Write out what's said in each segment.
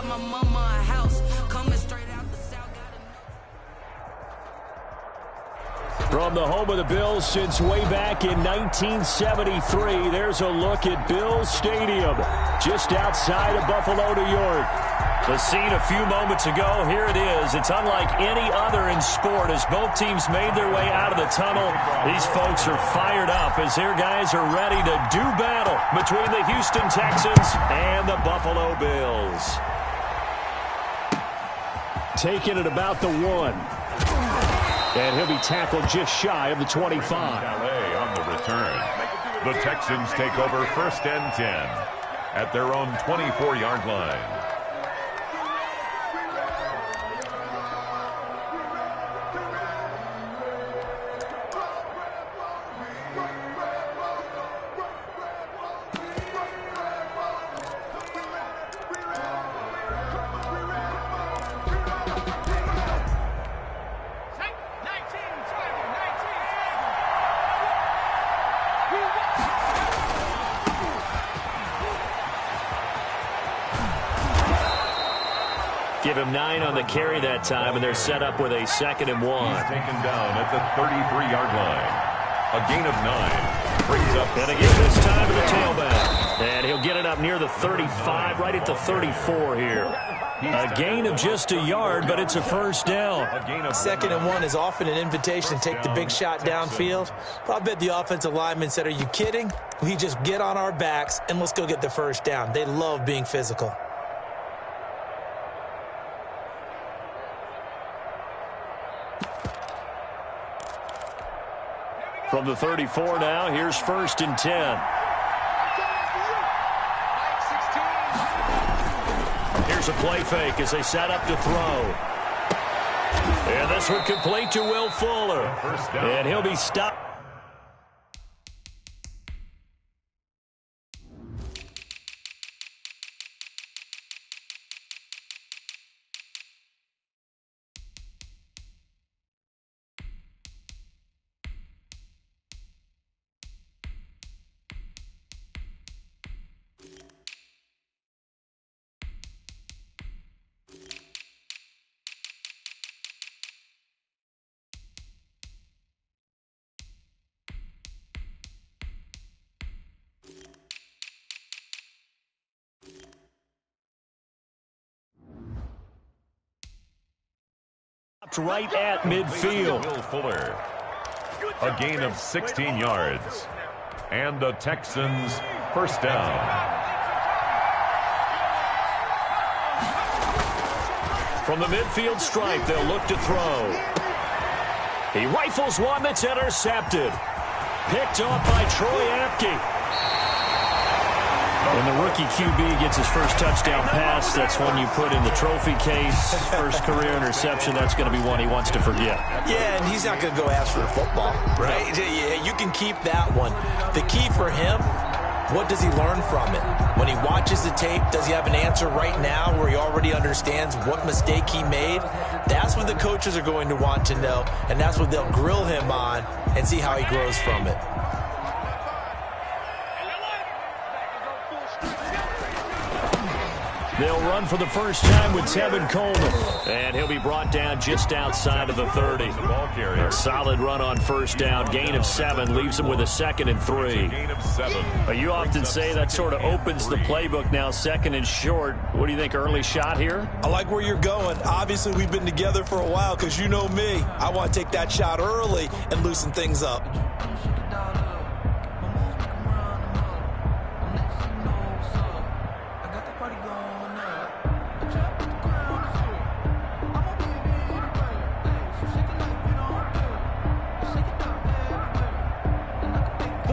my mama a house. Coming straight out the south. From the home of the Bills since way back in 1973, there's a look at Bills Stadium, just outside of Buffalo, New York. The scene a few moments ago, here it is. It's unlike any other in sport as both teams made their way out of the tunnel. These folks are fired up as their guys are ready to do battle between the Houston Texans and the Buffalo Bills. Taking it about the 1. And he'll be tackled just shy of the 25. LA on the return. The Texans take over 1st and 10 at their own 24-yard line. Give him 9 on the carry that time, and they're set up with a 2nd and 1. He's taken down at the 33-yard line. A gain of 9. Brings up. And again this time to the tailback. And he'll get it up near the 35, right at the 34 here. A gain of just a yard, but it's a 1st down. 2nd and 1 is often an invitation to take the big shot downfield. But I bet the offensive lineman said, are you kidding? We just get on our backs and let's go get the 1st down. They love being physical. From the 34 now, here's 1st and 10. Here's a play fake as they set up to throw. And this one complete to Will Fuller. And he'll be stopped. Right at midfield. Will Fuller. A gain of 16 yards. And the Texans 1st down. From the midfield stripe, they'll look to throw. He rifles one that's intercepted. Picked off by Troy Apke. When the rookie QB gets his first touchdown pass, that's one you put in the trophy case. First career interception, that's going to be one he wants to forget. Yeah, and he's not going to go ask for the football, right? Yeah, you can keep that one. The key for him, what does he learn from it? When he watches the tape, does he have an answer right now where he already understands what mistake he made? That's what the coaches are going to want to know, and that's what they'll grill him on and see how he grows from it. They'll run for the first time with Tevin Coleman. And he'll be brought down just outside of the 30. A solid run on 1st down. Gain of 7 leaves him with a 2nd and 3. You often say that sort of opens the playbook now, 2nd and short. What do you think, early shot here? I like where you're going. Obviously, we've been together for a while because you know me. I want to take that shot early and loosen things up.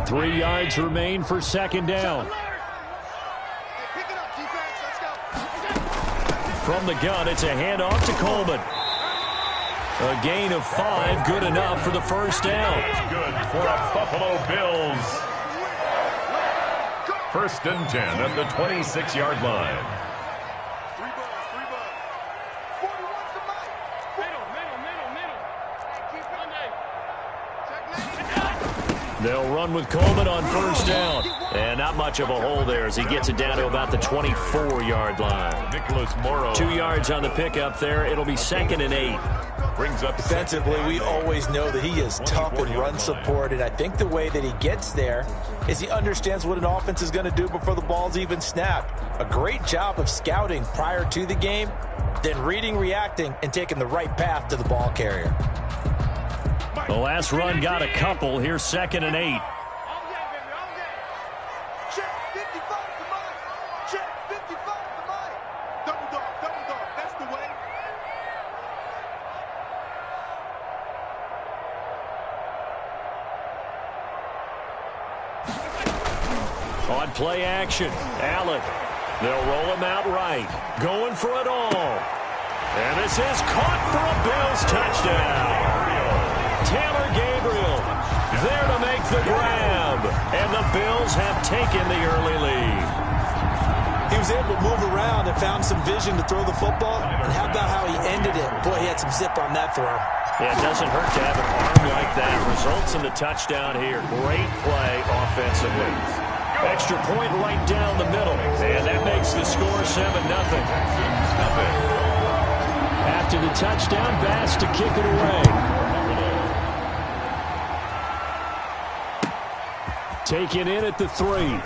Three yards remain for 2nd down. From the gun, it's a handoff to Coleman. A gain of 5, good enough for the 1st down. Good for the Buffalo Bills. 1st and 10 at the 26-yard line. They'll run with Coleman on 1st down. And not much of a hole there as he gets it down to about the 24-yard line. Nicholas Morrow. 2 yards on the pickup there. It'll be 2nd and 8. Brings up defensively, we always know that he is tough in run support, and I think the way that he gets there is he understands what an offense is going to do before the ball's even snapped. A great job of scouting prior to the game, then reading, reacting, and taking the right path to the ball carrier. The last run got a couple. Here's 2nd and 8. On play action, Allen. They'll roll him out right. Going for it all. And this is caught for a Bills touchdown. Taylor Gabriel there to make the grab. And the Bills have taken the early lead. He was able to move around and found some vision to throw the football. And how about how he ended it? Boy, he had some zip on that throw. Yeah, it doesn't hurt to have an arm like that. Results in the touchdown here. Great play offensively. Extra point right down the middle. And that makes the score 7-0. After the touchdown, Bass to kick it away. Taken in at the 3.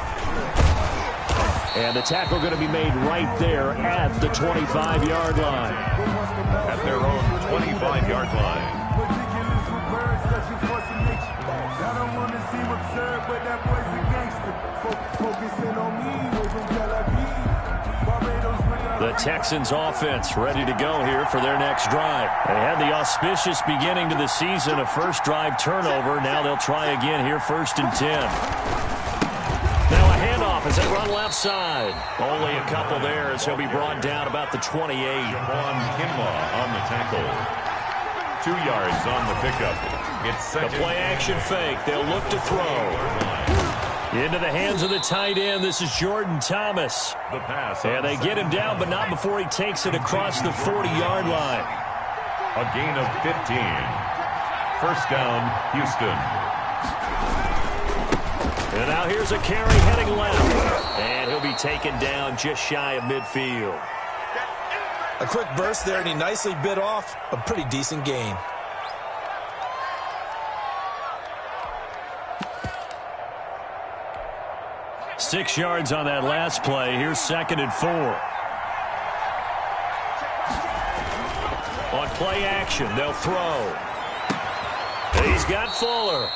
And the tackle going to be made right there at the 25-yard line. At their own 25-yard line. The Texans offense ready to go here for their next drive. They had the auspicious beginning to the season, a first drive turnover. Now they'll try again here, 1st and 10. Now a handoff as they run left side. Only a couple there as he'll be brought down about the 28. Javon Kinlaw on the tackle. 2 yards on the pickup. It's the play action fake. They'll look to throw. Into the hands of the tight end. This is Jordan Thomas. The pass. And they get him down, but not before he takes it across the 40-yard line. A gain of 15. First down, Houston. And now here's a carry heading left. And he'll be taken down just shy of midfield. A quick burst there, and he nicely bit off a pretty decent gain. Six yards on that last play. Here's 2nd and 4. On play action, they'll throw. He's got Fuller.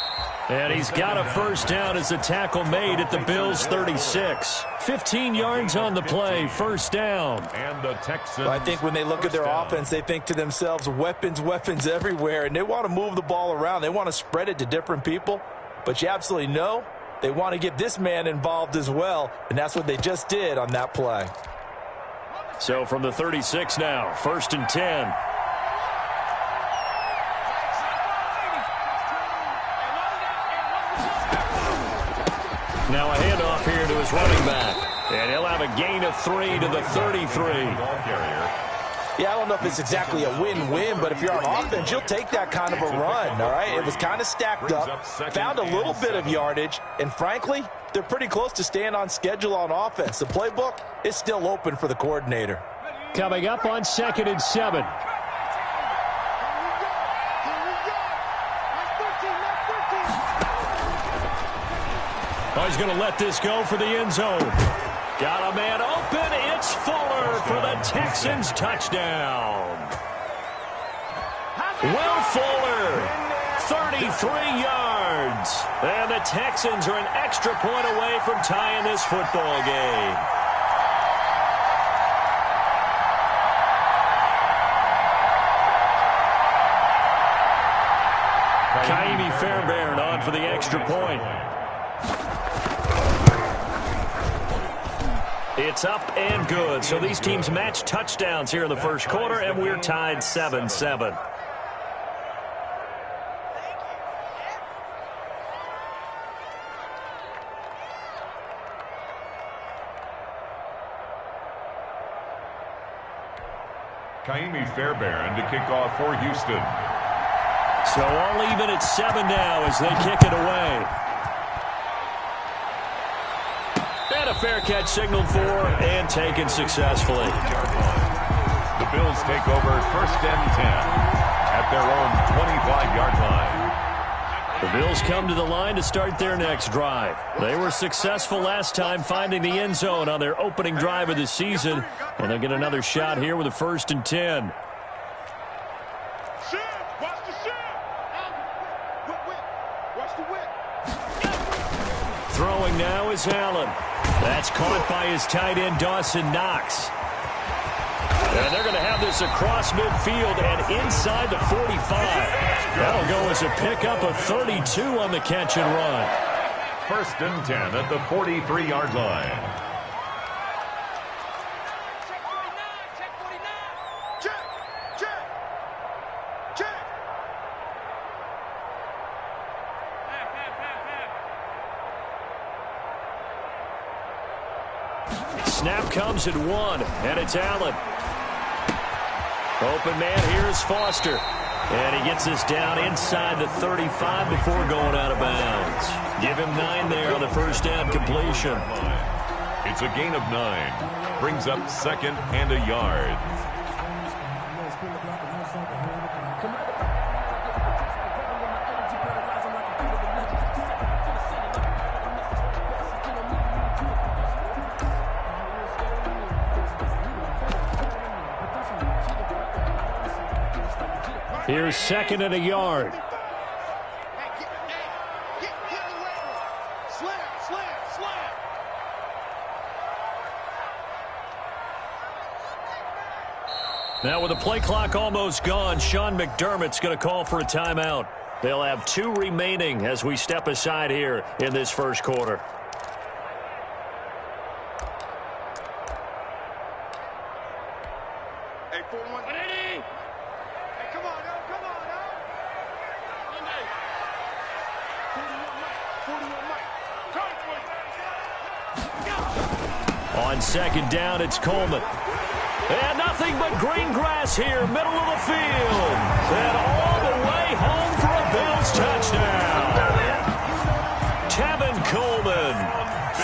And he's got a first down as the tackle made at the Bills' 36. 15 yards on the play, first down. And the Texans. I think when they look at their offense, they think to themselves, weapons, weapons everywhere. And they want to move the ball around. They want to spread it to different people. But you absolutely know they want to get this man involved as well. And that's what they just did on that play. So from the 36 now, 1st and 10. Now a handoff here to his running back. And he'll have a gain of 3 to the 33. Yeah, I don't know if it's exactly a win-win, but if you're on offense, you'll take that kind of a run, all right? It was kind of stacked up, found a little bit of yardage, and frankly, they're pretty close to staying on schedule on offense. The playbook is still open for the coordinator. Coming up on 2nd and 7. Oh, he's going to let this go for the end zone. Got a man open. It's Fuller for the Texans touchdown. Will Fuller, 33 yards. And the Texans are an extra point away from tying this football game. Kaimi Fairbairn on for the extra point. It's up and good. So these teams match touchdowns here in the first quarter, and we're tied 7-7. Kaimi Fairbairn to kick off for Houston. So all even at 7 now as they kick it away. a fair catch signaled for and taken successfully. The Bills take over 1st and 10 at their own 25-yard line. The Bills come to the line to start their next drive. They were successful last time finding the end zone on their opening drive of the season, and they'll get another shot here with a 1st and 10. Throwing now is Allen. That's caught by his tight end, Dawson Knox. And they're going to have this across midfield and inside the 45. That'll go as a pickup of 32 on the catch and run. 1st and 10 at the 43-yard line. Snap comes at 1, and it's Allen. Open man here is Foster. And he gets this down inside the 35 before going out of bounds. Give him 9 there on the 1st down completion. It's a gain of 9. Brings up 2nd and a yard. Here's 2nd and a yard. Now with the play clock almost gone, Sean McDermott's going to call for a timeout. They'll have 2 remaining as we step aside here in this 1st quarter. On 2nd down, it's Coleman. And nothing but green grass here, middle of the field. And all the way home for a Bills touchdown. Tevin Coleman,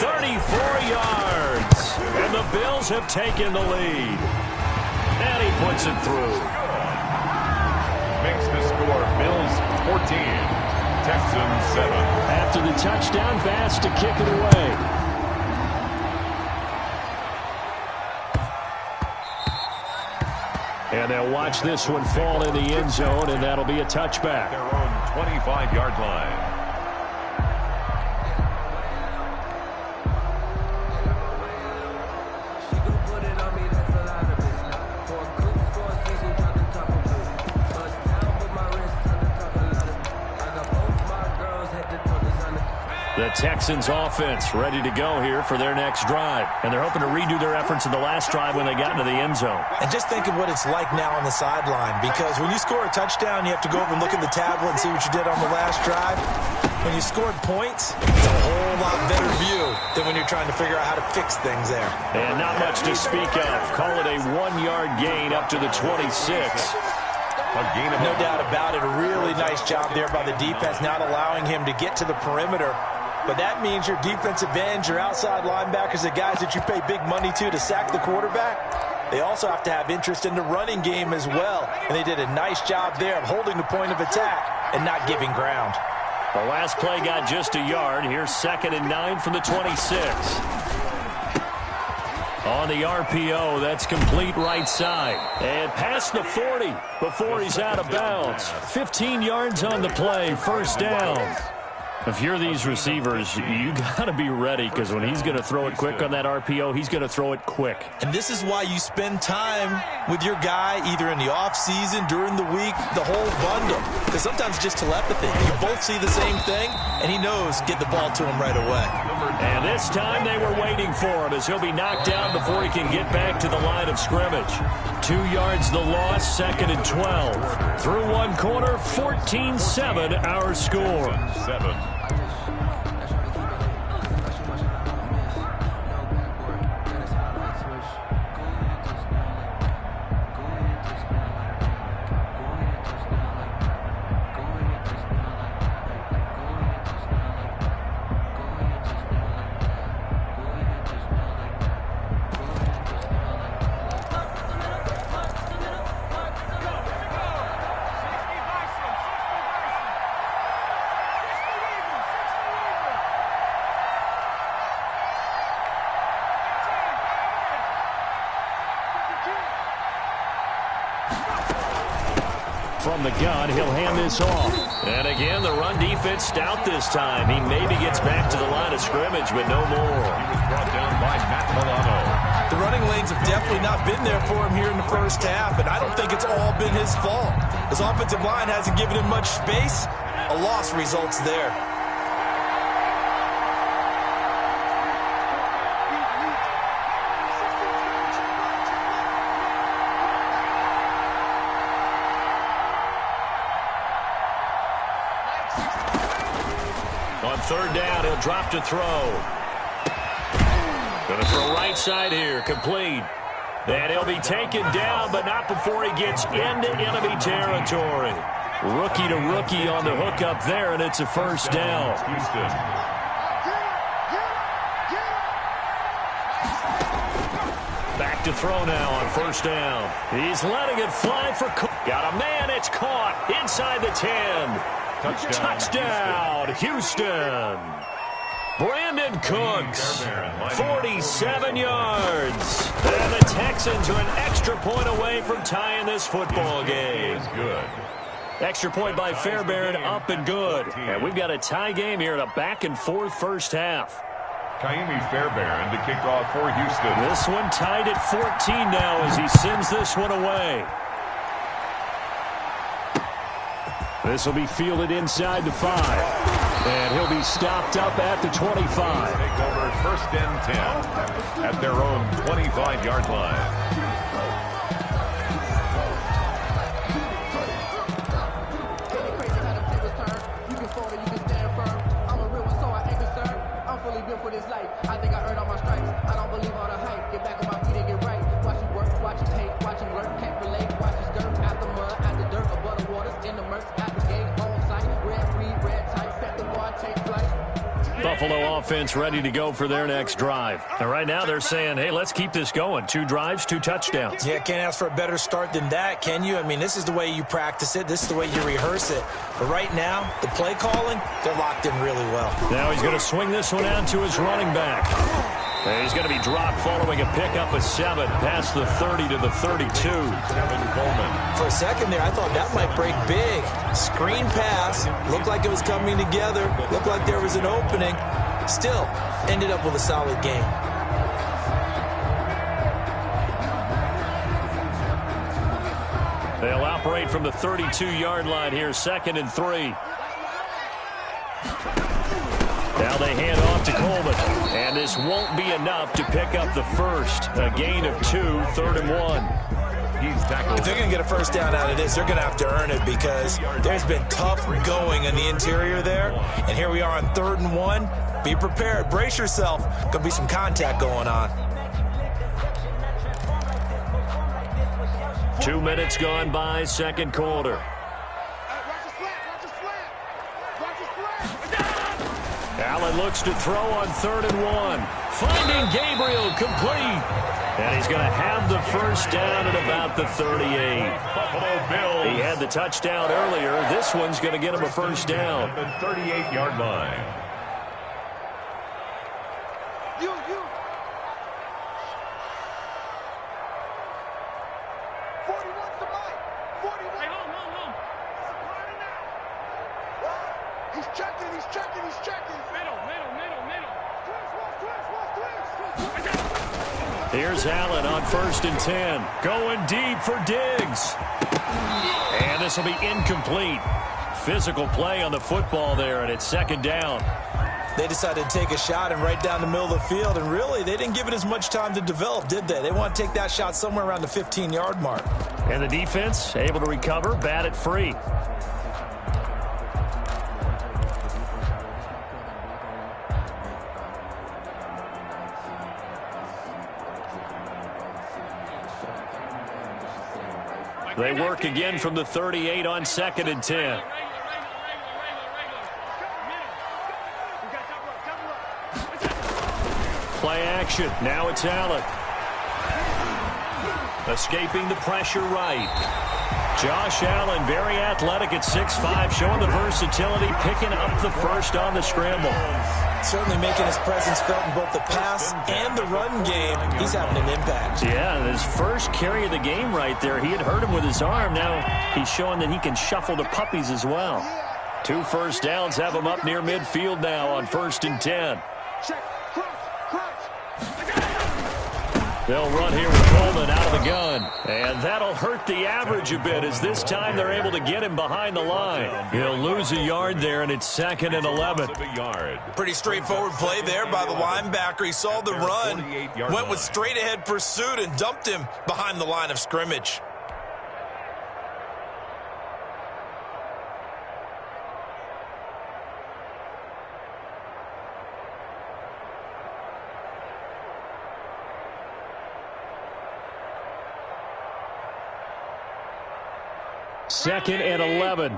34 yards. And the Bills have taken the lead. And he puts it through. Makes the score Bills 14, Texans 7. After the touchdown, Bass to kick it away. And they'll watch this one fall in the end zone, and that'll be a touchback. Their own 25-yard line. The Texans offense ready to go here for their next drive. And they're hoping to redo their efforts in the last drive when they got into the end zone. And just think of what it's like now on the sideline, because when you score a touchdown, you have to go over and look at the tablet and see what you did on the last drive. When you scored points, it's a whole lot better view than when you're trying to figure out how to fix things there. And not much to speak of. Call it a 1-yard gain up to the 26. No doubt about it. A really nice job there by the defense, not allowing him to get to the perimeter. But that means your defensive ends, your outside linebackers, the guys that you pay big money to sack the quarterback, they also have to have interest in the running game as well. And they did a nice job there of holding the point of attack and not giving ground. The last play got just a yard. Here's 2nd and 9 from the 26. On the RPO, that's complete right side. And past the 40 before he's out of bounds. 15 yards on the play, 1st down. If you're these receivers, you got to be ready, because when he's going to throw it quick on that RPO, he's going to throw it quick. And this is why you spend time with your guy either in the offseason, during the week, the whole bundle. Because sometimes it's just telepathy. You both see the same thing, and he knows get the ball to him right away. And this time they were waiting for him, as he'll be knocked down before he can get back to the line of scrimmage. 2 yards the loss, 2nd and 12. Through one quarter, 14-7 our score. 7. From the gun, he'll hand this off. And again, the run defense stout this time. He maybe gets back to the line of scrimmage, but no more. He was brought down by Matt Milano. The running lanes have definitely not been there for him here in the first half, and I don't think it's all been his fault. His offensive line hasn't given him much space. A loss results there. On third down, he'll drop to throw. Going to throw right side here, complete. And he'll be taken down, but not before he gets into enemy territory. Rookie to rookie on the hookup there, and it's a first down. Houston. Back to throw now on first down. He's letting it fly for Cook. Got a man, it's caught inside the 10. Touchdown, Houston. Brandon Cooks, 47 yards. And the Texans are an extra point away from tying this football game. Good. Extra point by Fairbairn, up and good. And we've got a tie game here in a back-and-forth first half. Kaimi Fairbairn to kick off for Houston. This one tied at 14 now as he sends this one away. This will be fielded inside the 5. And he'll be stopped up at the 25. Take over first and 10 at their own 25-yard line. For this life, I think I earned all my stripes. I don't believe all the hype. Get back on my feet and get right. Watch him work, watch him hate, watch him lurk, can't relate. Watch him skirt out the mud, out the dirt, above the waters, in the murks, out the gate, on sight. Red free, red tight, set the bar, take flight. Buffalo offense ready to go for their next drive. And right now they're saying, hey, let's keep this going. 2 drives, 2 touchdowns. Yeah, can't ask for a better start than that, can you? I mean, this is the way you practice it. This is the way you rehearse it. But right now, the play calling, they're locked in really well. Now he's going to swing this one out to his running back. And he's going to be dropped following a pickup of 7 past the 30 to the 32. Kevin Coleman. For a second there, I thought that might break big. Screen pass. Looked like it was coming together. Looked like there was an opening. Still, ended up with a solid game. They'll operate from the 32-yard line here, 2nd and 3. Now they hand off to Coleman. And this won't be enough to pick up the first. A gain of 2, 3rd and 1. He's tackled. If they're going to get a first down out of this, they're going to have to earn it because there's been tough going in the interior there. And here we are on 3rd and 1. Be prepared. Brace yourself. Going to be some contact going on. 2 minutes gone by, second quarter. Allen looks to throw on 3rd and 1. Finding Gabriel complete. And he's going to have the first down at about the 38. Buffalo Bills. He had the touchdown earlier. This one's going to get him a first down. At the 38-yard line. Here's Allen on 1st and 10. Going deep for Diggs. And this will be incomplete. Physical play on the football there, and it's 2nd down. They decided to take a shot and right down the middle of the field, and really, they didn't give it as much time to develop, did they? They want to take that shot somewhere around the 15-yard mark. And the defense able to recover, bat it free. They work again from the 38 on 2nd and 10. Play action. Now it's Allen. Escaping the pressure right. Josh Allen, very athletic at 6'5", showing the versatility, picking up the first on the scramble. Certainly making his presence felt in both the pass and the run game. He's having an impact. Yeah, his first carry of the game right there. He had hurt him with his arm. Now he's showing that he can shuffle the puppies as well. 2 first downs have him up near midfield now on 1st and 10. They'll run here with Coleman out of the gun. And that'll hurt the average a bit as this time they're able to get him behind the line. He'll lose a yard there, and it's 2nd and 11. Pretty straightforward play there by the linebacker. He saw the run, went with straight-ahead pursuit, and dumped him behind the line of scrimmage. Second and 11.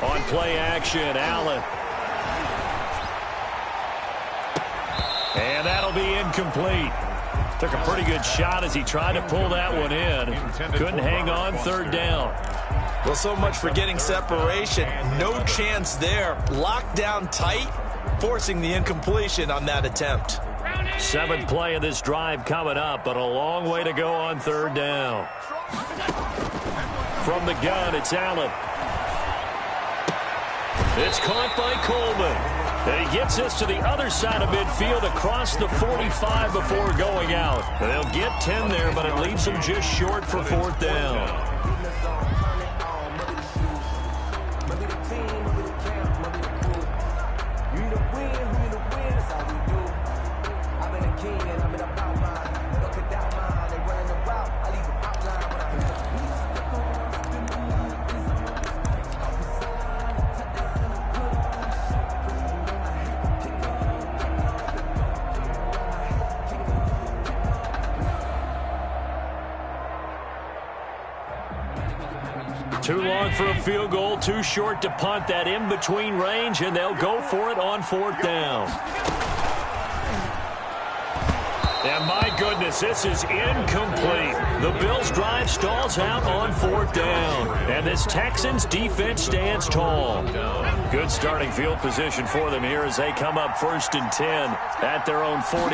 On play action, Allen. And that'll be incomplete. Took a pretty good shot as he tried to pull that one in. Couldn't hang on, 3rd down. Well, so much for getting separation. No chance there. Locked down tight, forcing the incompletion on that attempt. 7th play of this drive coming up, but a long way to go on 3rd down. From the gun, it's Allen. It's caught by Coleman. And he gets us to the other side of midfield across the 45 before going out. And they'll get 10 there, but it leaves them just short for 4th down. Too long for a field goal, too short to punt. That in-between range, and they'll go for it on 4th down. And my goodness, this is incomplete. The Bills' drive stalls out on 4th down. And this Texans defense stands tall. Good starting field position for them here as they come up 1st and 10 at their own 43.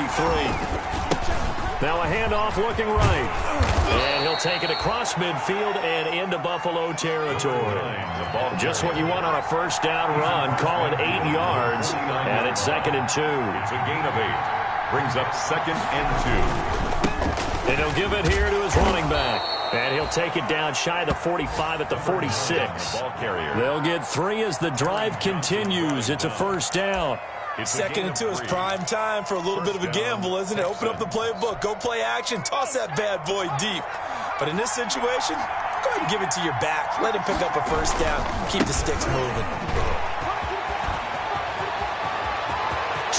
Now a handoff looking right. And he'll take it across midfield and into Buffalo territory. Just what you want on a 1st down run. Call it 8 yards. And it's 2nd and 2. It's a gain of 8. Brings up 2nd and 2. And he'll give it here to his running back. And he'll take it down shy of the 45 at the 46. They'll get 3 as the drive continues. It's a 1st down. 2nd and 2 is prime time for a little bit of a gamble, isn't it? Open up the playbook, go play action, toss that bad boy deep. But in this situation, go ahead and give it to your back. Let him pick up a 1st down. Keep the sticks moving.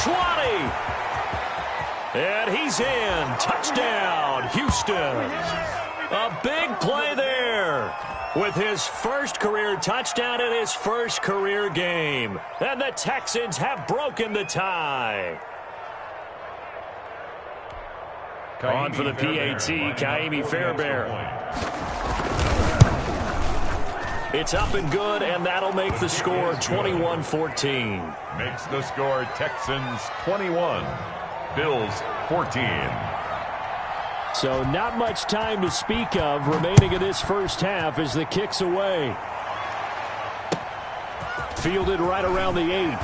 20. And he's in. Touchdown, Houston. A big play there with his first career touchdown in his first career game. And the Texans have broken the tie. On for the PAT, Kaimi Fairbairn. It's up and good, and that'll make the score 21-14. Makes the score Texans 21, Bills 14. So not much time to speak of remaining in this first half as the kick's away. Fielded right around the 8.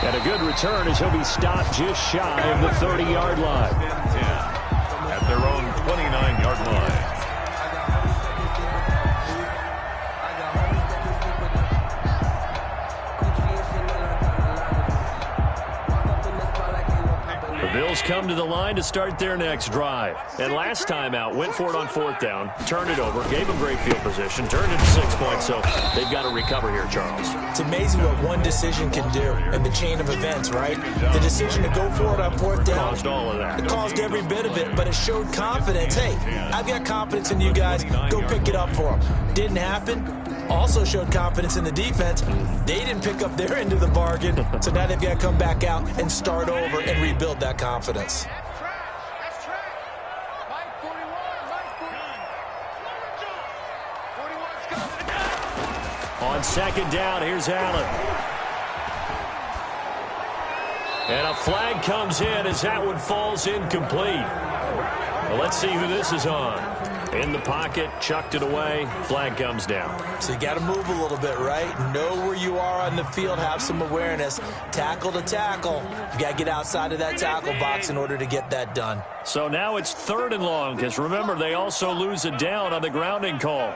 And a good return as he'll be stopped just shy of the 30-yard line. 10 at their own 29-yard line. Bills come to the line to start their next drive. And last time out, went for it on 4th down, turned it over, gave them great field position, turned it to 6 points, so they've got to recover here, Charles. It's amazing what one decision can do in the chain of events, right? The decision to go for it on 4th down. Caused all of that. It caused every bit of it, but it showed confidence. Hey, I've got confidence in you guys. Go pick it up for them. Didn't happen. Also showed confidence in the defense. They didn't pick up their end of the bargain, so now they've got to come back out and start over and rebuild that confidence. On second down, here's Allen. And a flag comes in as that one falls incomplete. Well, let's see who this is on. In the pocket, chucked it away, flag comes down. So you got to move a little bit, right? Know where you are on the field, have some awareness. Tackle to tackle. You got to get outside of that tackle box in order to get that done. So now it's 3rd and long, because remember, they also lose a down on the grounding call.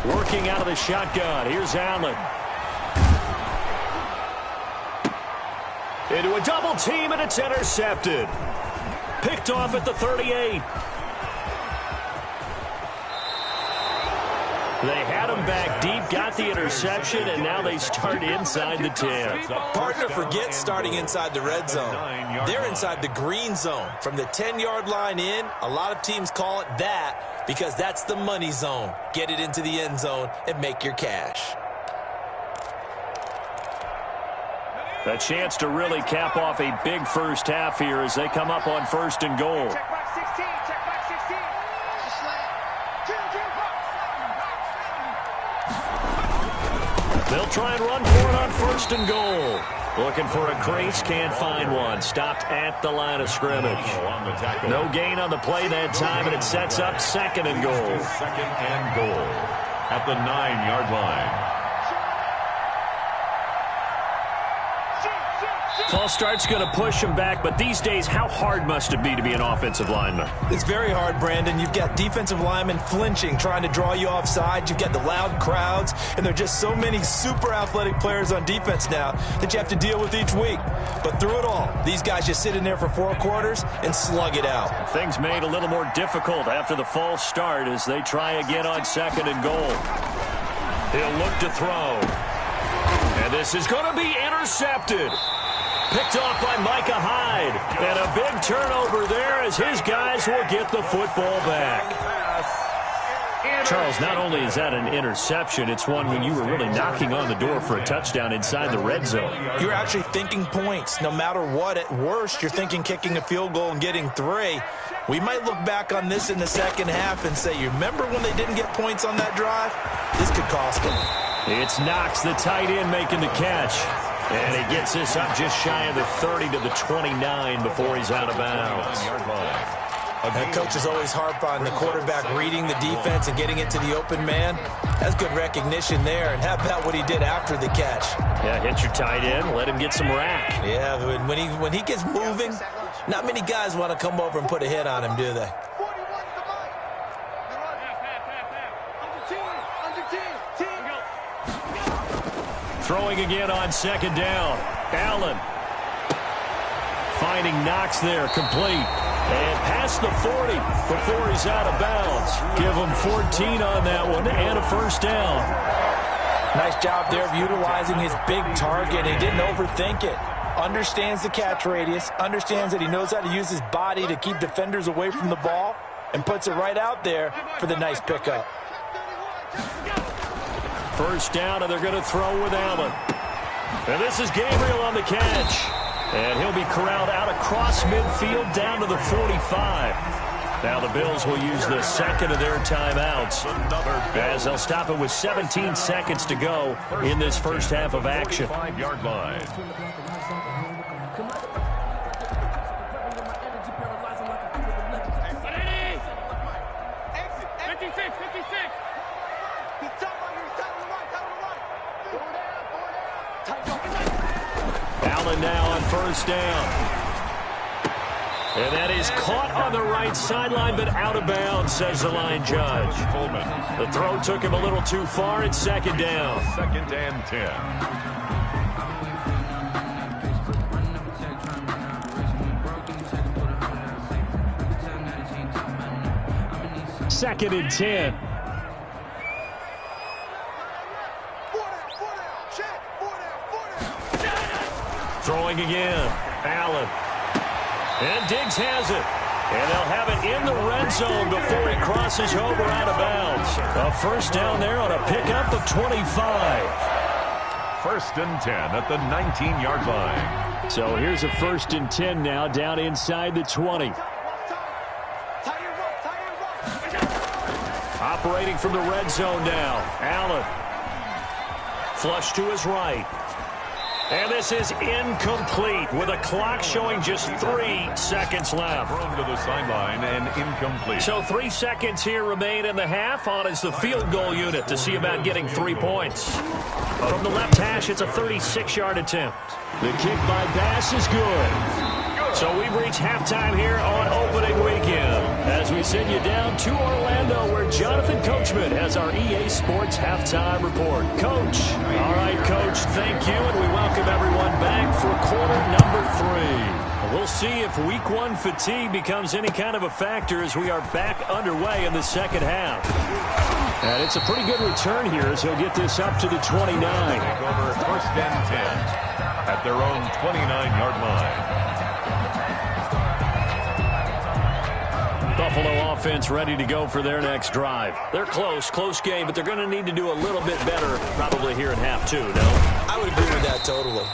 Working out of the shotgun, here's Allen. Into a double team, and it's intercepted. Picked off at the 38. They had him back deep, got the interception, and now they start inside the 10. Partner forgets starting inside the red zone. They're inside the green zone. From the 10-yard line in, a lot of teams call it that because that's the money zone. Get it into the end zone and make your cash. A chance to really cap off a big first half here as they come up on 1st and goal. Check back 16. Check back 16. They'll try and run for it on 1st and goal. Looking for a crease, can't find one. Stopped at the line of scrimmage. No gain on the play that time, and it sets up 2nd and goal. 2nd and goal at the 9-yard line. False start's going to push him back, but these days, how hard must it be to be an offensive lineman? It's very hard, Brandon. You've got defensive linemen flinching, trying to draw you offside. You've got the loud crowds, and there are just so many super athletic players on defense now that you have to deal with each week. But through it all, these guys just sit in there for 4 quarters and slug it out. Things made a little more difficult after the false start as they try again on 2nd and goal. He'll look to throw. And this is going to be intercepted. Picked off by Micah Hyde. And a big turnover there as his guys will get the football back. Charles, not only is that an interception, it's one when you were really knocking on the door for a touchdown inside the red zone. You're actually thinking points. No matter what, at worst, you're thinking kicking a field goal and getting 3. We might look back on this in the second half and say, you remember when they didn't get points on that drive? This could cost them. It's Knox, the tight end, making the catch. And he gets this up just shy of the 30 to the 29 before he's out of bounds. And coaches always harp on the quarterback reading the defense and getting it to the open man. That's good recognition there. And how about what he did after the catch? Yeah, hit your tight end, let him get some rack. Yeah, when he gets moving, not many guys want to come over and put a hit on him, do they? Throwing again on 2nd down. Allen finding Knox there, complete. And past the 40 before he's out of bounds. Give him 14 on that one and a 1st down. Nice job there of utilizing his big target. He didn't overthink it. Understands the catch radius. Understands that he knows how to use his body to keep defenders away from the ball. And puts it right out there for the nice pickup. 1st down, and they're going to throw with Allen. And this is Gabriel on the catch. And he'll be corralled out across midfield down to the 45. Now the Bills will use the 2nd of their timeouts as they'll stop it with 17 seconds to go in this first half of action. 5-yard line. Allen now on 1st down. And that is caught on the right sideline, but out of bounds, says the line judge. The throw took him a little too far. It's 2nd down. 2nd and 10. 2nd and 10. Throwing again. Allen. And Diggs has it. And they'll have it in the red zone before he crosses over out of bounds. A 1st down there on a pickup of 25. 1st and 10 at the 19-yard line. So here's a 1st and 10 now down inside the 20. operating from the red zone now. Allen. Flush to his right. And this is incomplete with a clock showing just 3 seconds left. Thrown to the sideline and incomplete. So 3 seconds here remain in the half. On is the field goal unit to see about getting 3 points. From the left hash, it's a 36-yard attempt. The kick by Bass is good. So we've reached halftime here on opening weekend as we send you down to Orlando where Jonathan Coachman has our EA Sports halftime report. Coach. All right, Coach, thank you, and we welcome everyone back for quarter number 3. We'll see if week 1 fatigue becomes any kind of a factor as we are back underway in the second half. And it's a pretty good return here as he'll get this up to the 29. Take over first and 10 at their own 29-yard line. Buffalo offense ready to go for their next drive. They're close game, but they're going to need to do a little bit better probably here in half 2, no? I would agree with that totally.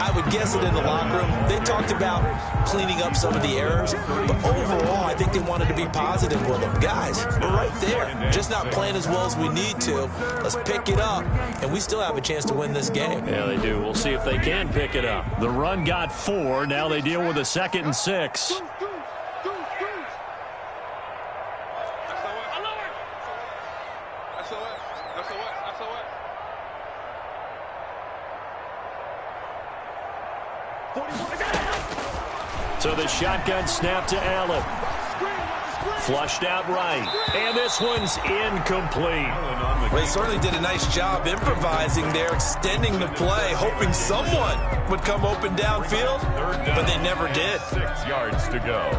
I would guess it in the locker room. They talked about cleaning up some of the errors, but overall, I think they wanted to be positive with them. Guys, we're right there. Just not playing as well as we need to. Let's pick it up, and we still have a chance to win this game. Yeah, they do. We'll see if they can pick it up. The run got 4. Now they deal with a 2nd and 6. So the shotgun snap to Allen. Flushed out right. And this one's incomplete. Well, they certainly did a nice job improvising there, extending the play, hoping someone would come open downfield, but they never did. 6 yards to go.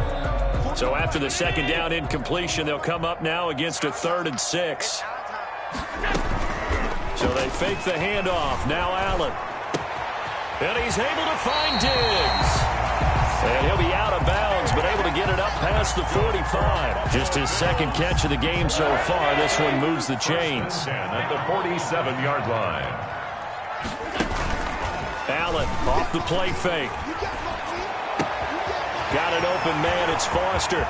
So after the 2nd down incompletion, they'll come up now against a 3rd and 6. So they fake the handoff. Now Allen. And he's able to find Diggs. And he'll be out of bounds, but able to get it up past the 45. Just his 2nd catch of the game so far. This one moves the chains. At the 47-yard line. Allen off the play fake. Got an open man. It's Foster.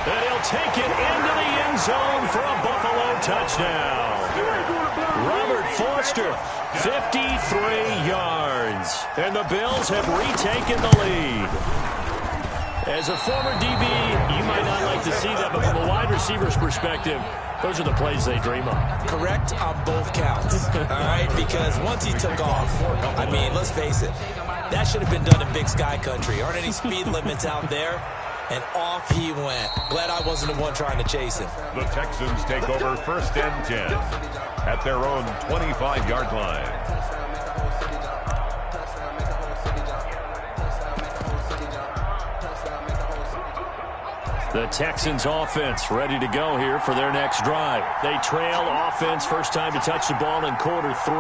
And he'll take it into the end zone for a Buffalo touchdown. Robert Foster, 53 yards. And the Bills have retaken the lead. As a former DB, you might not like to see that, but from a wide receiver's perspective, those are the plays they dream of. Correct on both counts, all right? Because once he took off, I mean, let's face it, that should have been done in Big Sky Country. Aren't any speed limits out there? And off he went. Glad I wasn't the one trying to chase him. The Texans take over first and 10 at their own 25-yard line. The Texans offense ready to go here for their next drive. They trail offense, first time to touch the ball in quarter 3,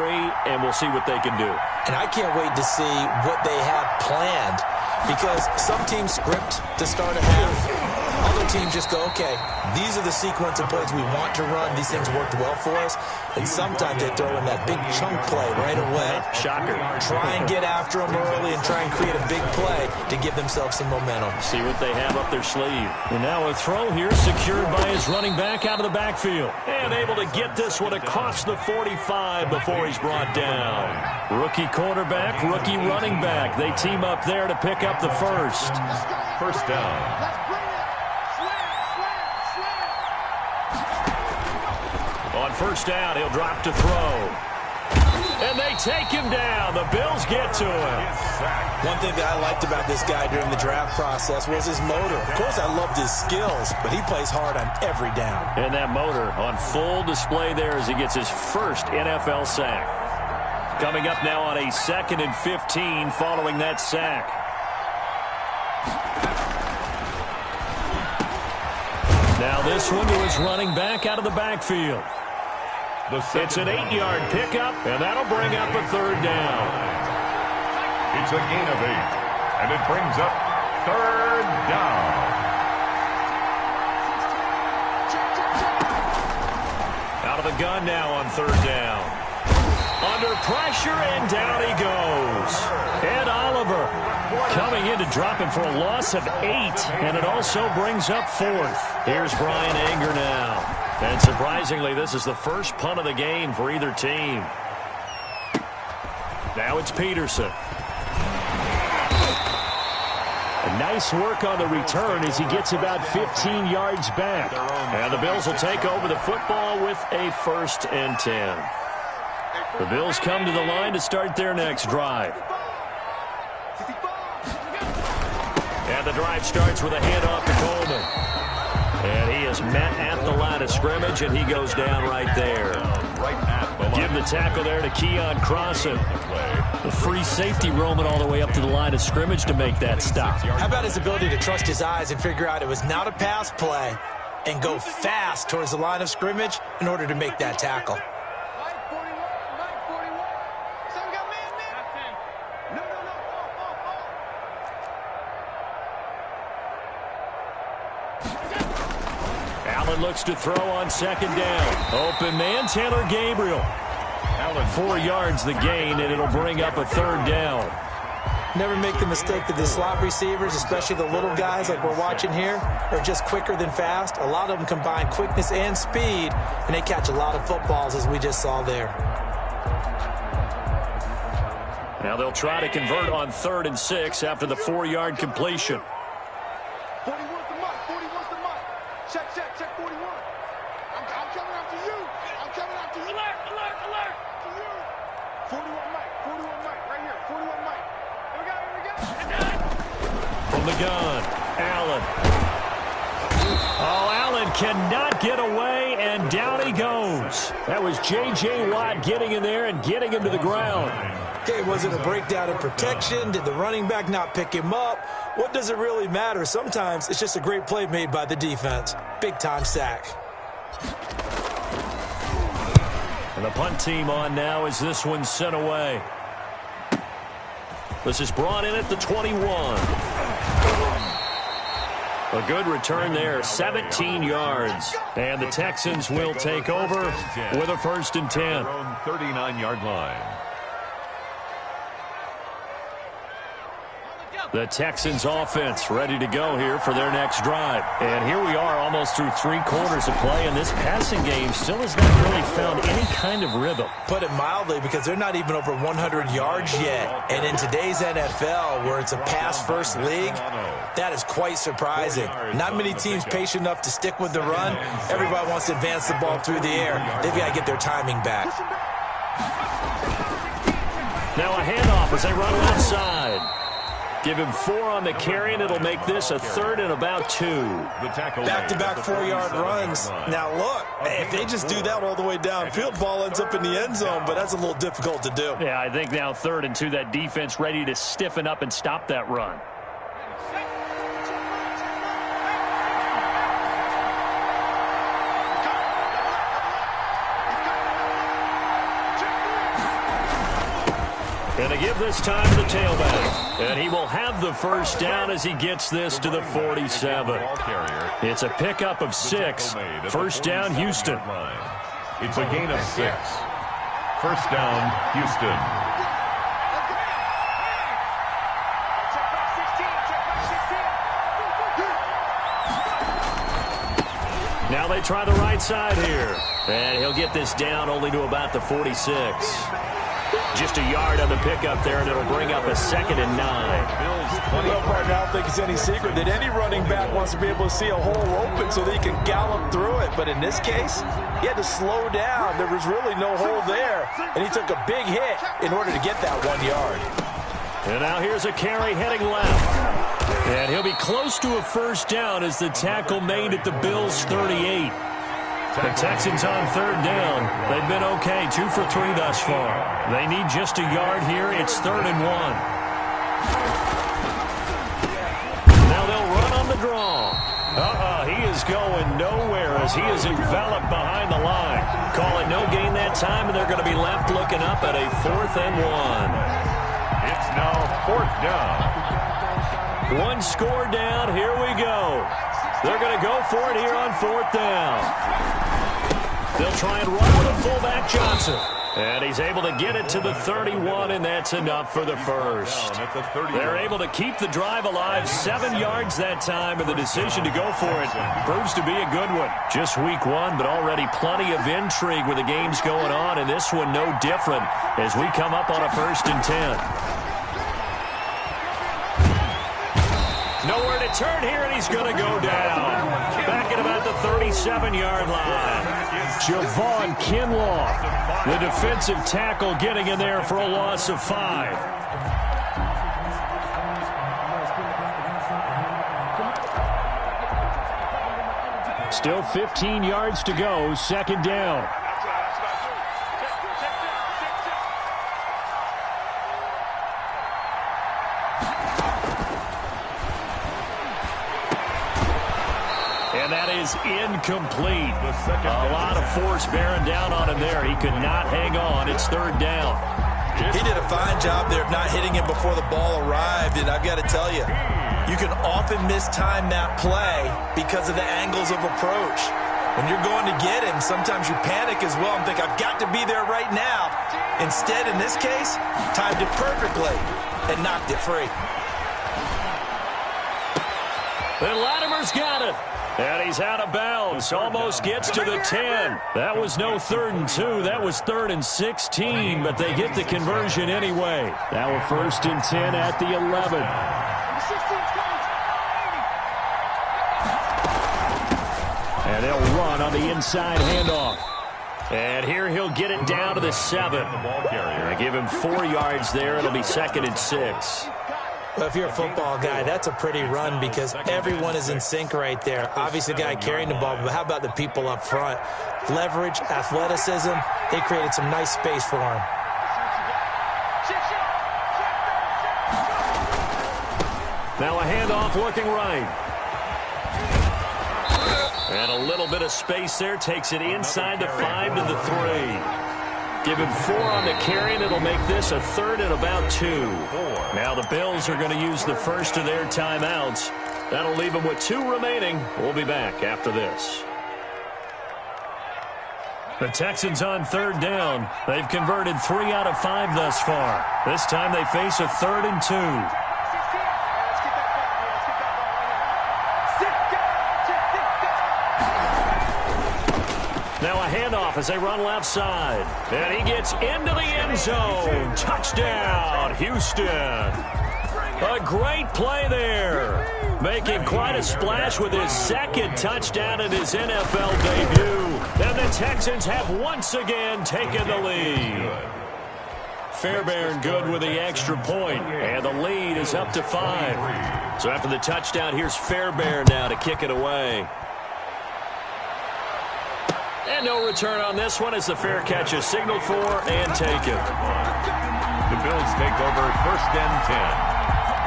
and we'll see what they can do. And I can't wait to see what they have planned, because some teams script to start a half. Other teams just go, okay, these are the sequence of plays we want to run. These things worked well for us. And sometimes they throw in that big chunk play right away. Shocker. Try and get after them early and try and create a big play to give themselves some momentum. See what they have up their sleeve. And now a throw here secured by his running back out of the backfield. And able to get this one across the 45 before he's brought down. Rookie quarterback, rookie running back. They team up there to pick up the first. First down. On first down, he'll drop to throw. And they take him down. The Bills get to him. One thing that I liked about this guy during the draft process was his motor. Of course, I loved his skills, but he plays hard on every down. And that motor on full display there as he gets his first NFL sack. Coming up now on a 2nd and 15 following that sack. Now this one to his running back out of the backfield. It's an 8-yard pickup, and that'll bring up a 3rd down. It's a gain of 8, and it brings up 3rd down. Out of the gun now on 3rd down. Under pressure, and down he goes. Ed Oliver coming in to drop him for a loss of 8, and it also brings up 4th. Here's Brian Anger now. And surprisingly, this is the first punt of the game for either team. Now it's Peterson. Nice work on the return as he gets about 15 yards back. And the Bills will take over the football with a 1st and 10. The Bills come to the line to start their next drive. And the drive starts with a handoff to Coleman. And he is met at the line of scrimmage, and he goes down right there. Give the tackle there to Keon Crossan. The free safety roaming all the way up to the line of scrimmage to make that stop. How about his ability to trust his eyes and figure out it was not a pass play and go fast towards the line of scrimmage in order to make that tackle. Allen looks to throw on 2nd down. Open man, Taylor Gabriel. 4 yards the gain, and it'll bring up a 3rd down. Never make the mistake that the slot receivers, especially the little guys like we're watching here, are just quicker than fast. A lot of them combine quickness and speed, and they catch a lot of footballs, as we just saw there. Now they'll try to convert on 3rd and 6 after the 4-yard completion. 41's the mark. 41's the mark. Check 41. I'm coming after you. I'm coming after you. Alert. To you. 41 Mike. Right here. 41 Mike. Here we go. From the gun, Allen. Oh, Allen cannot get away, and down he goes. That was J.J. Watt getting in there and getting him to the ground. Okay, was it a breakdown in protection? Did the running back not pick him up? What does it really matter? Sometimes it's just a great play made by the defense. Big-time sack. And the punt team on now as this one's sent away. This is brought in at the 21. A good return there, 17 yards. And the Texans will take over with a 1st and 10. Their own 39-yard line. The Texans offense ready to go here for their next drive. And here we are almost through 3 quarters of play, and this passing game still has not really found any kind of rhythm. Put it mildly, because they're not even over 100 yards yet. And in today's NFL, where it's a pass-first league, that is quite surprising. Not many teams patient enough to stick with the run. Everybody wants to advance the ball through the air. They've got to get their timing back. Now a handoff as they run left side. Give him 4 on the carry, and it'll make this a 3rd and about 2. Back-to-back 4-yard runs. Now, look, if they just do that all the way downfield, ball ends up in the end zone, but that's a little difficult to do. Yeah, I think now 3rd and 2, that defense ready to stiffen up and stop that run. And they give this time to the tailback. And he will have the 1st down as he gets this to the 47. It's a pickup of 6. 1st down, Houston. It's a gain of 6. 1st down, Houston. Now they try the right side here. And he'll get this down only to about the 46. Just a yard on the pickup there, and it'll bring up a 2nd and 9. Well, partner, I don't think it's any secret that any running back wants to be able to see a hole open so that he can gallop through it. But in this case, he had to slow down. There was really no hole there, and he took a big hit in order to get that 1 yard. And now here's a carry heading left. And he'll be close to a 1st down as the tackle made at the Bills' 38. The Texans on 3rd down. They've been okay, 2 for 3 thus far. They need just a yard here. It's 3rd and 1. Now they'll run on the draw. He is going nowhere as he is enveloped behind the line. Call it no gain that time, and they're going to be left looking up at a 4th and 1. It's now 4th down. 1 score down. Here we go. They're going to go for it here on 4th down. They'll try and run with a fullback, Johnson. And he's able to get it to the 31, and that's enough for the first. They're able to keep the drive alive, 7 yards that time, and the decision to go for it proves to be a good one. Just week 1, but already plenty of intrigue with the games going on, and this one no different as we come up on a 1st and 10. Nowhere to turn here, and he's going to go down. Back at about the 37-yard line. Javon Kinlaw, the defensive tackle, getting in there for a loss of 5. Still 15 yards to go, 2nd down. Is incomplete. A lot of force bearing down on him there. He could not hang on. It's 3rd down. He did a fine job there of not hitting him before the ball arrived, and I've got to tell you, you can often mistime that play because of the angles of approach. When you're going to get him, sometimes you panic as well and think, I've got to be there right now. Instead, in this case, timed it perfectly and knocked it free. And Latimer's got it. And he's out of bounds. Almost gets to the 10. That was no 3rd and 2. That was 3rd and 16. But they get the conversion anyway. Now a 1st and 10 at the 11. And they'll run on the inside handoff. And here he'll get it down to the 7. I give him 4 yards there. It'll be 2nd and 6. Well, if you're a football guy, that's a pretty run because everyone is in sync right there. Obviously, the guy carrying the ball, but how about the people up front? Leverage, athleticism, they created some nice space for him. Now a handoff looking right. And a little bit of space there. Takes it inside the 5 to the 3. Give him 4 on the carry, and it'll make this a 3rd and about 2. Now the Bills are going to use the first of their timeouts. That'll leave them with 2 remaining. We'll be back after this. The Texans on 3rd down. They've converted 3 out of 5 thus far. This time they face a 3rd and 2. Now a handoff as they run left side. And he gets into the end zone. Touchdown, Houston. A great play there. Making quite a splash with his 2nd touchdown in his NFL debut. And the Texans have once again taken the lead. Fairbairn good with the extra point. And the lead is up to 5. So after the touchdown, here's Fairbairn now to kick it away. And no return on this one as the fair catch is signaled for and taken. The Bills take over 1st and 10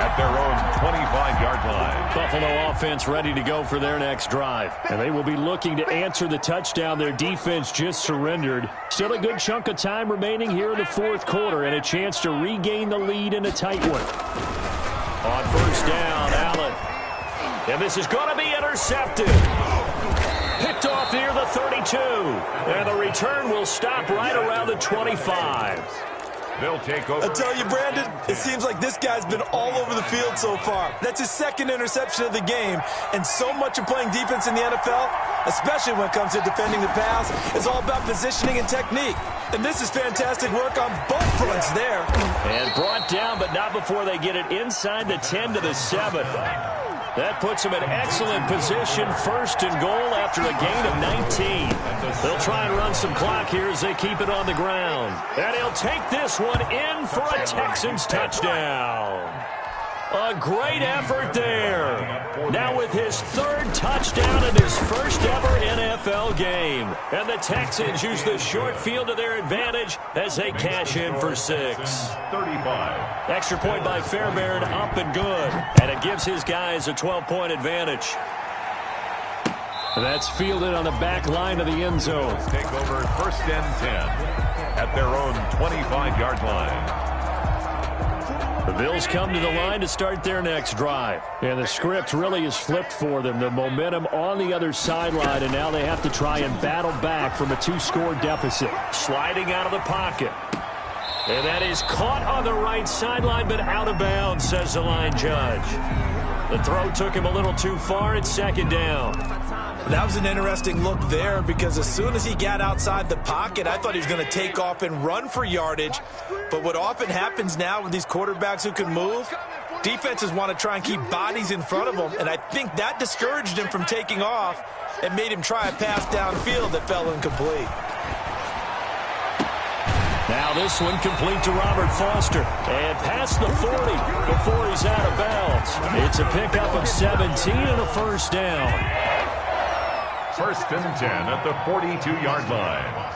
at their own 25-yard line. Buffalo offense ready to go for their next drive. And they will be looking to answer the touchdown their defense just surrendered. Still a good chunk of time remaining here in the 4th quarter and a chance to regain the lead in a tight one. On 1st down, Allen. And this is going to be intercepted. Picked off near the 32. And the return will stop right around the 25. They'll take over. I tell you, Brandon, it seems like this guy's been all over the field so far. That's his 2nd interception of the game. And so much of playing defense in the NFL, especially when it comes to defending the pass, is all about positioning and technique. And this is fantastic work on both fronts there. And brought down, but not before they get it inside the 10 to the 7. That puts him in excellent position, 1st and goal after a gain of 19. They'll try and run some clock here as they keep it on the ground. And he'll take this one in for a Texans touchdown. A great effort there. Now with his 3rd touchdown in his 1st ever NFL game. And the Texans use the short field to their advantage as they cash in for 6. 35. Extra point by Fairbairn, up and good. And it gives his guys a 12-point advantage. That's fielded on the back line of the end zone. Take over 1st and 10 at their own 25-yard line. The Bills come to the line to start their next drive. And the script really is flipped for them. The momentum on the other sideline, and now they have to try and battle back from a 2-score deficit. Sliding out of the pocket. And that is caught on the right sideline, but out of bounds, says the line judge. The throw took him a little too far. It's second down. That was an interesting look there because as soon as he got outside the pocket, I thought he was going to take off and run for yardage. But what often happens now with these quarterbacks who can move, defenses want to try and keep bodies in front of them, and I think that discouraged him from taking off and made him try a pass downfield that fell incomplete. Now this one complete to Robert Foster. And past the 40 before he's out of bounds. It's a pickup of 17 and a first down. First and 10 at the 42-yard line.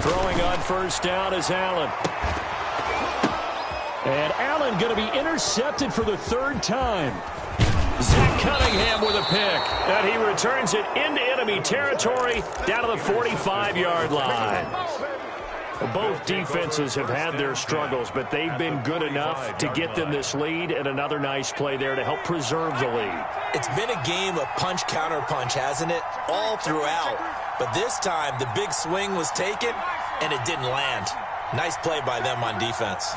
Throwing on first down is Allen. And Allen going to be intercepted for the third time. Zach Cunningham with a pick. And he returns it into enemy territory down to the 45-yard line. Both defenses have had their struggles, but they've been good enough to get them this lead, and another nice play there to help preserve the lead. It's been a game of punch-counter-punch, hasn't it? All throughout. But this time, the big swing was taken, and it didn't land. Nice play by them on defense.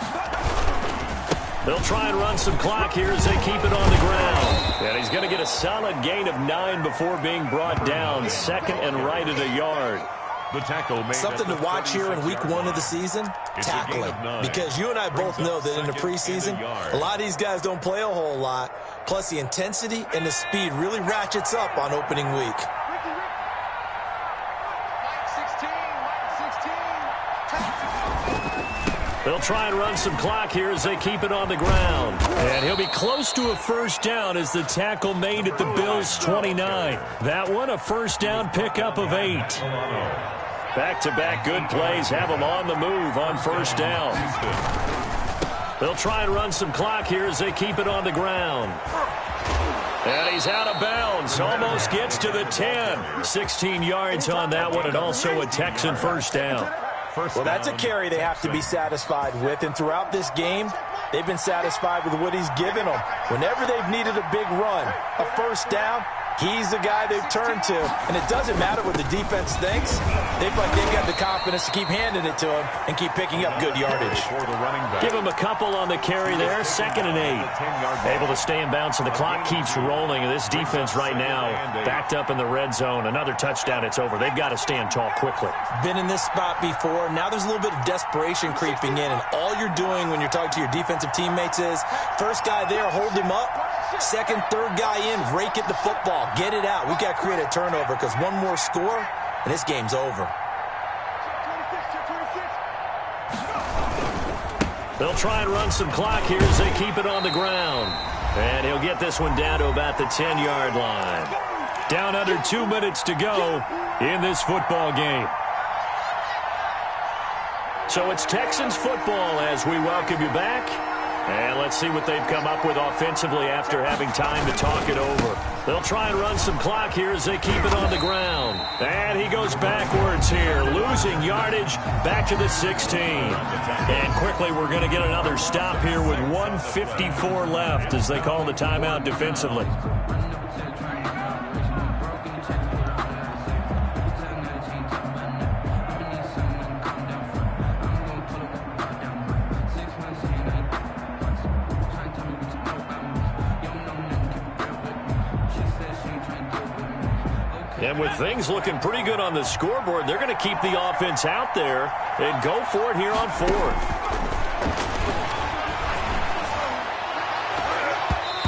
They'll try and run some clock here as they keep it on the ground. And he's going to get a solid gain of 9 before being brought down, second and right at a yard. The tackle made something to watch here in week 1 of the season, tackling. Because you and I both know that in the preseason, a lot of these guys don't play a whole lot. Plus the intensity and the speed really ratchets up on opening week. They'll try and run some clock here as they keep it on the ground. And he'll be close to a first down as the tackle made at the Bills' 29. That one a first down pickup of 8. Back-to-back good plays have them on the move on first down. They'll try and run some clock here as they keep it on the ground. And he's out of bounds. Almost gets to the 10. 16 yards on that one, and also a Texan first down. Well, that's a carry they have to be satisfied with. And throughout this game, they've been satisfied with what he's given them. Whenever they've needed a big run, a first down, he's the guy they've turned to. And it doesn't matter what the defense thinks. They feel like they've got the confidence to keep handing it to him and keep picking up good yardage. Give him a couple on the carry there. Second and 8. Able to stay in bounds, and the clock keeps rolling. And this defense right now backed up in the red zone. Another touchdown, it's over. They've got to stand tall quickly. Been in this spot before. Now there's a little bit of desperation creeping in. And all you're doing when you're talking to your defensive teammates is, first guy there, hold him up. Second, third guy in, rake at the football. Get it out. We've got to create a turnover because one more score, and this game's over. They'll try and run some clock here as they keep it on the ground. And he'll get this one down to about the 10-yard line. Down under 2 minutes to go in this football game. So it's Texans football as we welcome you back. And let's see what they've come up with offensively after having time to talk it over. They'll try and run some clock here as they keep it on the ground. And he goes backwards here, losing yardage back to the 16. And quickly we're going to get another stop here with 1:54 left as they call the timeout defensively. And with things looking pretty good on the scoreboard, they're going to keep the offense out there and go for it here on 4th.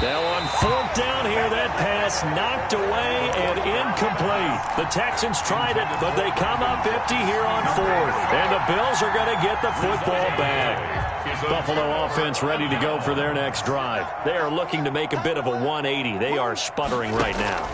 Now on 4th down here, that pass knocked away and incomplete. The Texans tried it, but they come up empty here on 4th. And the Bills are going to get the football back. Buffalo offense ready to go for their next drive. They are looking to make a bit of a 180. They are sputtering right now.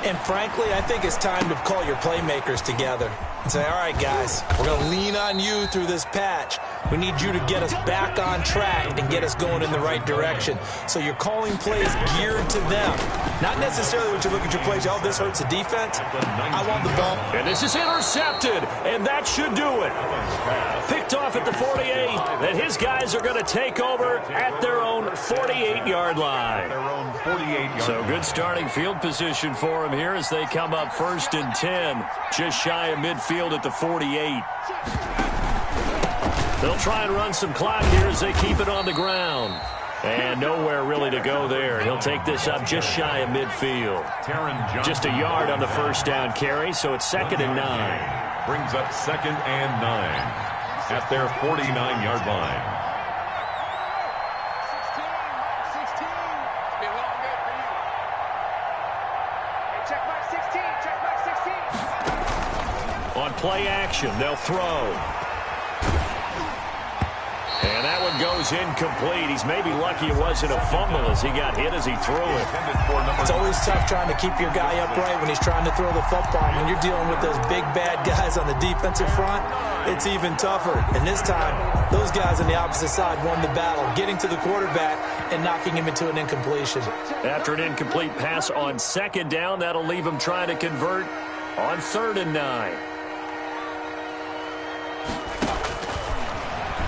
And frankly, I think it's time to call your playmakers together. and say, all right, guys, we're going to lean on you through this patch. We need you to get us back on track and get us going in the right direction. So you're calling plays geared to them. Not necessarily when you look at your plays, oh, this hurts the defense. I want the ball. And this is intercepted, and that should do it. Picked off at the 48, and his guys are going to take over at their own 48-yard line. So good starting field position for him here as they come up 1st and 10, just shy of midfield at the 48. They'll try and run some clock here as they keep it on the ground. And nowhere really to go there. He'll take this up just shy of midfield. Just a yard on the first down carry, so it's 2nd and 9. Brings up 2nd and 9 at their 49-yard line. 16. Been long good for you. Hey, check back 16. Check back 16. On play action, they'll throw. And that one goes incomplete. He's maybe lucky it wasn't a fumble as he got hit as he threw it. It's always tough trying to keep your guy upright when he's trying to throw the football. When you're dealing with those big, bad guys on the defensive front, it's even tougher. And this time, those guys on the opposite side won the battle, getting to the quarterback and knocking him into an incompletion. After an incomplete pass on 2nd down, that'll leave him trying to convert on 3rd and 9.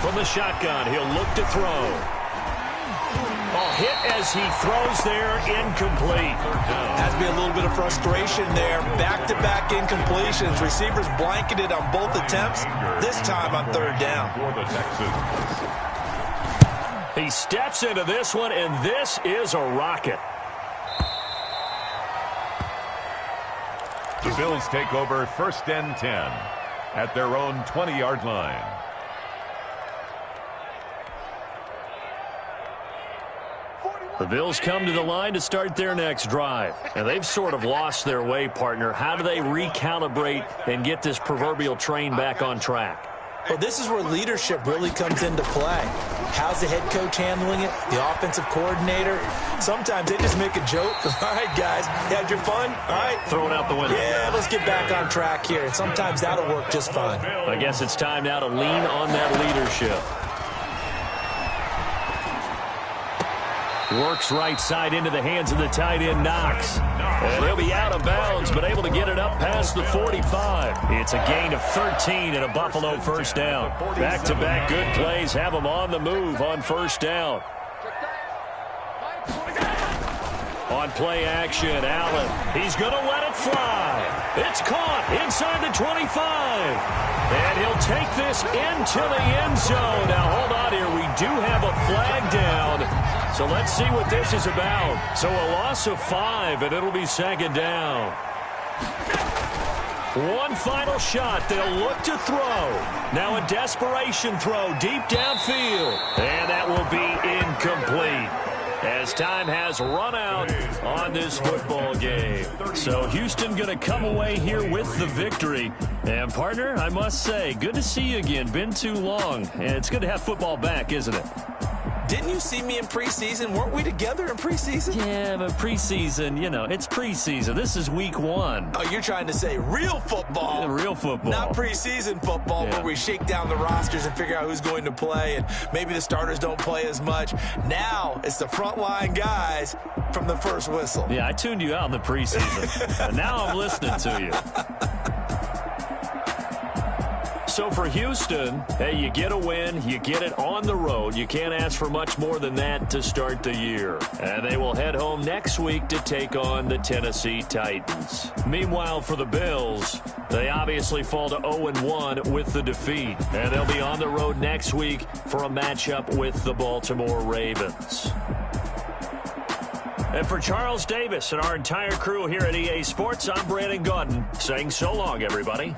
From the shotgun, he'll look to throw. Hit as he throws there, incomplete. Has to be a little bit of frustration there. Back-to-back incompletions. Receivers blanketed on both attempts, this time on 3rd down. He steps into this one, and this is a rocket. The Bills take over 1st and 10 at their own 20-yard line. The Bills come to the line to start their next drive. And they've sort of lost their way, partner. How do they recalibrate and get this proverbial train back on track? Well, this is where leadership really comes into play. How's the head coach handling it? The offensive coordinator? Sometimes they just make a joke. All right, guys, you had your fun? All right. Throw it out the window. Yeah, let's get back on track here. And sometimes that'll work just fine. I guess it's time now to lean on that leadership. Works right side into the hands of the tight end, Knox. And he'll be out of bounds, but able to get it up past the 45. It's a gain of 13 and a Buffalo 1st down. Back-to-back good plays have them on the move on 1st down. On play action, Allen. He's going to let it fly. It's caught inside the 25. And he'll take this into the end zone. Now, hold on here. We do have a flag down. So let's see what this is about. So a loss of 5, and it'll be 2nd down. One final shot. They'll look to throw. Now a desperation throw deep downfield. And that will be incomplete, as time has run out on this football game. So Houston going to come away here with the victory. And, partner, I must say, good to see you again. Been too long. And it's good to have football back, isn't it? Didn't you see me in preseason? Weren't we together in preseason? Yeah, but preseason, you know, it's preseason. This is week 1. Oh, you're trying to say real football. Yeah, real football. Not preseason football, Yeah. where we shake down the rosters and figure out who's going to play, and maybe the starters don't play as much. Now it's the frontline guys from the first whistle. Yeah, I tuned you out in the preseason. And now I'm listening to you. So for Houston, hey, you get a win, you get it on the road. You can't ask for much more than that to start the year. And they will head home next week to take on the Tennessee Titans. Meanwhile, for the Bills, they obviously fall to 0-1 with the defeat. And they'll be on the road next week for a matchup with the Baltimore Ravens. And for Charles Davis and our entire crew here at EA Sports, I'm Brandon Gaudin saying so long, everybody.